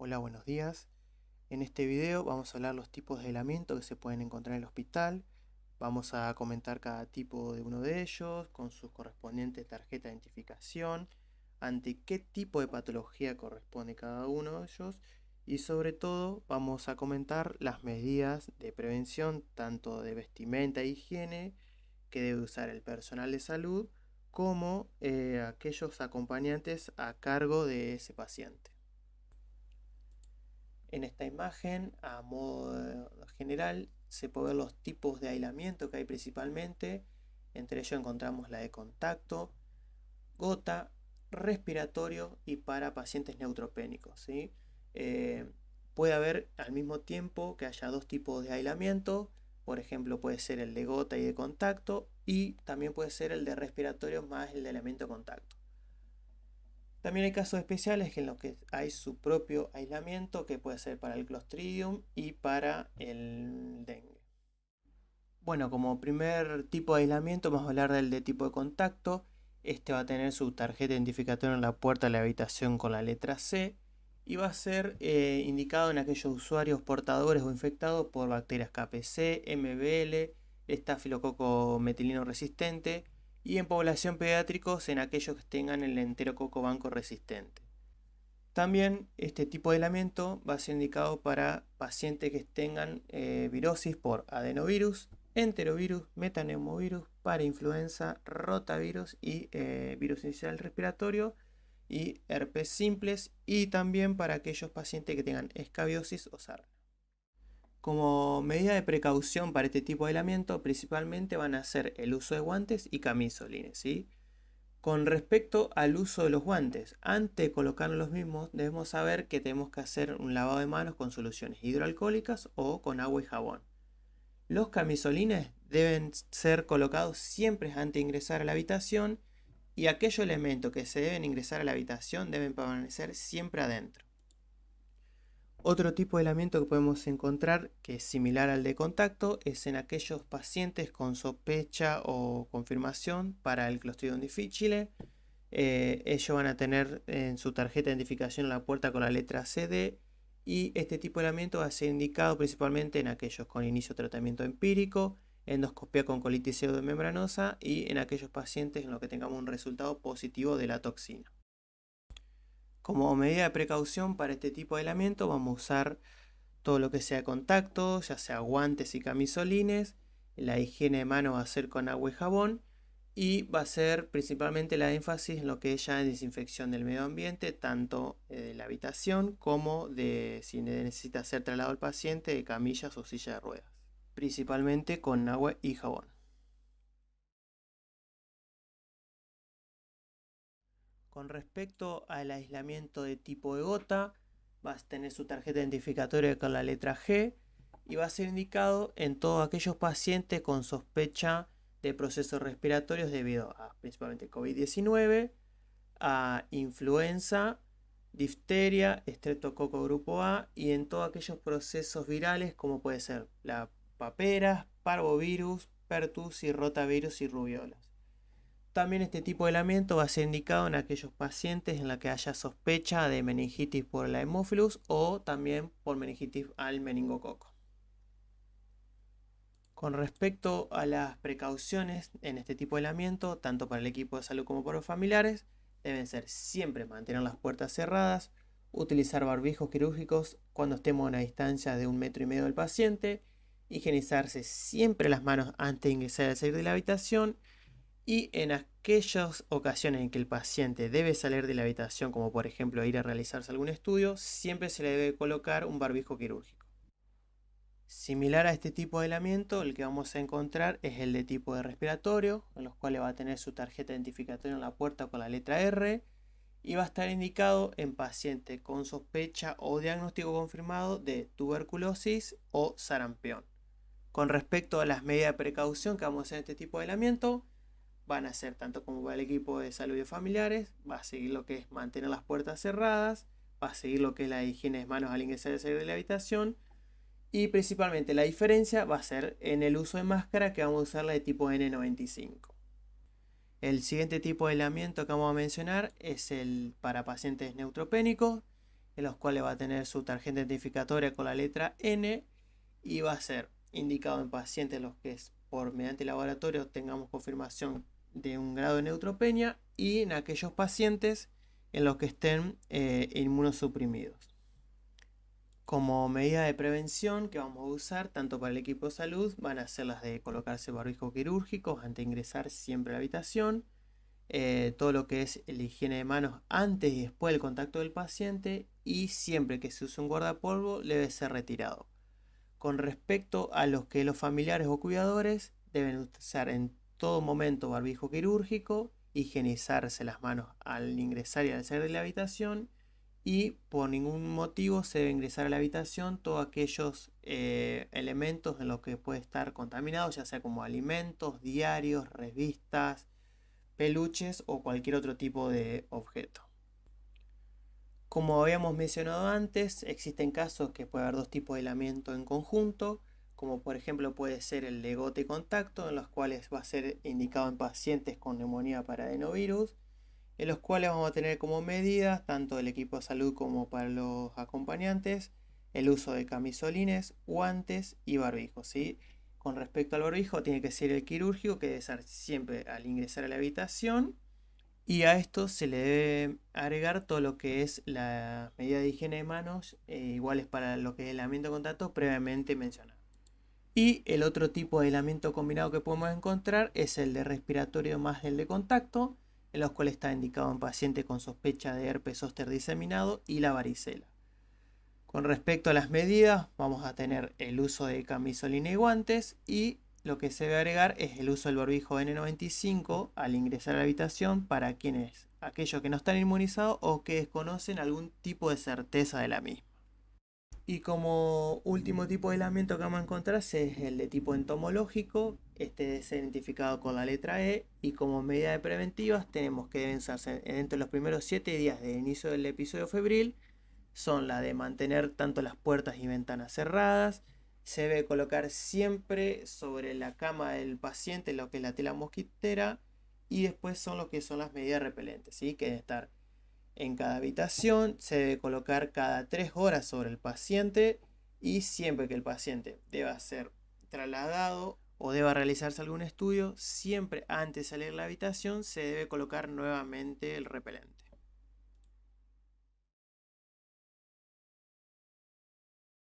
Hola, buenos días. En este video vamos a hablar los tipos de aislamiento que se pueden encontrar en el hospital. Vamos a comentar cada tipo de uno de ellos con sus correspondientes tarjeta de identificación, ante qué tipo de patología corresponde cada uno de ellos y sobre todo vamos a comentar las medidas de prevención tanto de vestimenta e higiene que debe usar el personal de salud como aquellos acompañantes a cargo de ese paciente. En esta imagen, a modo general, se puede ver los tipos de aislamiento que hay principalmente. Entre ellos encontramos la de contacto, gota, respiratorio y para pacientes neutropénicos, ¿sí? Puede haber al mismo tiempo que haya dos tipos de aislamiento. Por ejemplo, puede ser el de gota y de contacto, y también puede ser el de respiratorio más el de aislamiento contacto. También hay casos especiales en los que hay su propio aislamiento, que puede ser para el Clostridium y para el dengue. Bueno, como primer tipo de aislamiento vamos a hablar del de tipo de contacto. Este va a tener su tarjeta identificatoria en la puerta de la habitación con la letra C y va a ser indicado en aquellos usuarios portadores o infectados por bacterias KPC, MBL, estafilococo metilino resistente, y en población pediátricos en aquellos que tengan el enterococo banco resistente. También este tipo de aislamiento va a ser indicado para pacientes que tengan virosis por adenovirus, enterovirus, metaneumovirus, parainfluenza, rotavirus y virus inicial respiratorio y herpes simples, y también para aquellos pacientes que tengan escabiosis o sarna. Como medida de precaución para este tipo de aislamiento, principalmente van a ser el uso de guantes y camisolines, ¿sí? Con respecto al uso de los guantes, antes de colocar los mismos, debemos saber que tenemos que hacer un lavado de manos con soluciones hidroalcohólicas o con agua y jabón. Los camisolines deben ser colocados siempre antes de ingresar a la habitación, y aquellos elementos que se deben ingresar a la habitación deben permanecer siempre adentro. Otro tipo de aislamiento que podemos encontrar, que es similar al de contacto, es en aquellos pacientes con sospecha o confirmación para el Clostridium difficile. Ellos van a tener en su tarjeta de identificación la puerta con la letra CD, y este tipo de aislamiento va a ser indicado principalmente en aquellos con inicio de tratamiento empírico, endoscopia con colitis pseudomembranosa y en aquellos pacientes en los que tengamos un resultado positivo de la toxina. Como medida de precaución para este tipo de aislamiento vamos a usar todo lo que sea contacto, ya sea guantes y camisolines. La higiene de manos va a ser con agua y jabón, y va a ser principalmente la énfasis en lo que es ya desinfección del medio ambiente, tanto de la habitación como de si necesita ser trasladado al paciente de camillas o silla de ruedas, principalmente con agua y jabón. Con respecto al aislamiento de tipo de gota, va a tener su tarjeta identificatoria con la letra G y va a ser indicado en todos aquellos pacientes con sospecha de procesos respiratorios debido a principalmente COVID-19, a influenza, difteria, estreptococo grupo A, y en todos aquellos procesos virales como puede ser la paperas, parvovirus, pertussis, rotavirus y rubiolas. También este tipo de aislamiento va a ser indicado en aquellos pacientes en los que haya sospecha de meningitis por la Haemophilus o también por meningitis al meningococo. Con respecto a las precauciones en este tipo de aislamiento, tanto para el equipo de salud como para los familiares, deben ser siempre mantener las puertas cerradas, utilizar barbijos quirúrgicos cuando estemos a una distancia de 1,5 metros del paciente, higienizarse siempre las manos antes de ingresar y salir de la habitación, y en aquellas ocasiones en que el paciente debe salir de la habitación, como por ejemplo ir a realizarse algún estudio, siempre se le debe colocar un barbijo quirúrgico. Similar a este tipo de aislamiento, el que vamos a encontrar es el de tipo de respiratorio, en los cuales va a tener su tarjeta identificatoria en la puerta con la letra R, y va a estar indicado en pacientes con sospecha o diagnóstico confirmado de tuberculosis o sarampión. Con respecto a las medidas de precaución que vamos a hacer en este tipo de aislamiento, van a ser tanto como para el equipo de salud y familiares, va a seguir lo que es mantener las puertas cerradas, va a seguir lo que es la higiene de manos al ingresar y salir de la habitación, y principalmente la diferencia va a ser en el uso de máscara, que vamos a usar la de tipo N95. El siguiente tipo de aislamiento que vamos a mencionar es el para pacientes neutropénicos, en los cuales va a tener su tarjeta identificatoria con la letra N y va a ser indicado en pacientes los que es por mediante laboratorio tengamos confirmación de un grado de neutropenia y en aquellos pacientes en los que estén inmunosuprimidos. Como medida de prevención que vamos a usar tanto para el equipo de salud van a ser las de colocarse barbijos quirúrgicos antes de ingresar siempre a la habitación, todo lo que es la higiene de manos antes y después del contacto del paciente y siempre que se use un guardapolvo debe ser retirado. Con respecto a los que los familiares o cuidadores deben usar en todo momento barbijo quirúrgico, higienizarse las manos al ingresar y al salir de la habitación y por ningún motivo se debe ingresar a la habitación todos aquellos elementos en los que puede estar contaminado, ya sea como alimentos, diarios, revistas, peluches o cualquier otro tipo de objeto. Como habíamos mencionado antes, existen casos que puede haber dos tipos de aislamiento en conjunto, como por ejemplo puede ser el de gota y contacto, en los cuales va a ser indicado en pacientes con neumonía para adenovirus, en los cuales vamos a tener como medidas, tanto el equipo de salud como para los acompañantes, el uso de camisolines, guantes y barbijos, ¿sí? Con respecto al barbijo, tiene que ser el quirúrgico, que debe ser siempre al ingresar a la habitación. Y a esto se le debe agregar todo lo que es la medida de higiene de manos, iguales para lo que es el aislamiento de contacto previamente mencionado. Y el otro tipo de aislamiento combinado que podemos encontrar es el de respiratorio más el de contacto, en los cuales está indicado en pacientes con sospecha de herpes zóster diseminado y la varicela. Con respecto a las medidas, vamos a tener el uso de camisolina y guantes y lo que se debe agregar es el uso del barbijo N95 al ingresar a la habitación para aquellos que no están inmunizados o que desconocen algún tipo de certeza de la misma. Y como último tipo de aislamiento que vamos a encontrar es el de tipo entomológico. Este es identificado con la letra E y como medidas preventivas tenemos que deben usarse dentro de los primeros 7 días del inicio del episodio febril. Son la de mantener tanto las puertas y ventanas cerradas. Se debe colocar siempre sobre la cama del paciente lo que es la tela mosquitera. Y después son lo que son las medidas repelentes, ¿sí? Que deben estar en cada habitación, se debe colocar cada 3 horas sobre el paciente y siempre que el paciente deba ser trasladado o deba realizarse algún estudio, siempre antes de salir de la habitación se debe colocar nuevamente el repelente.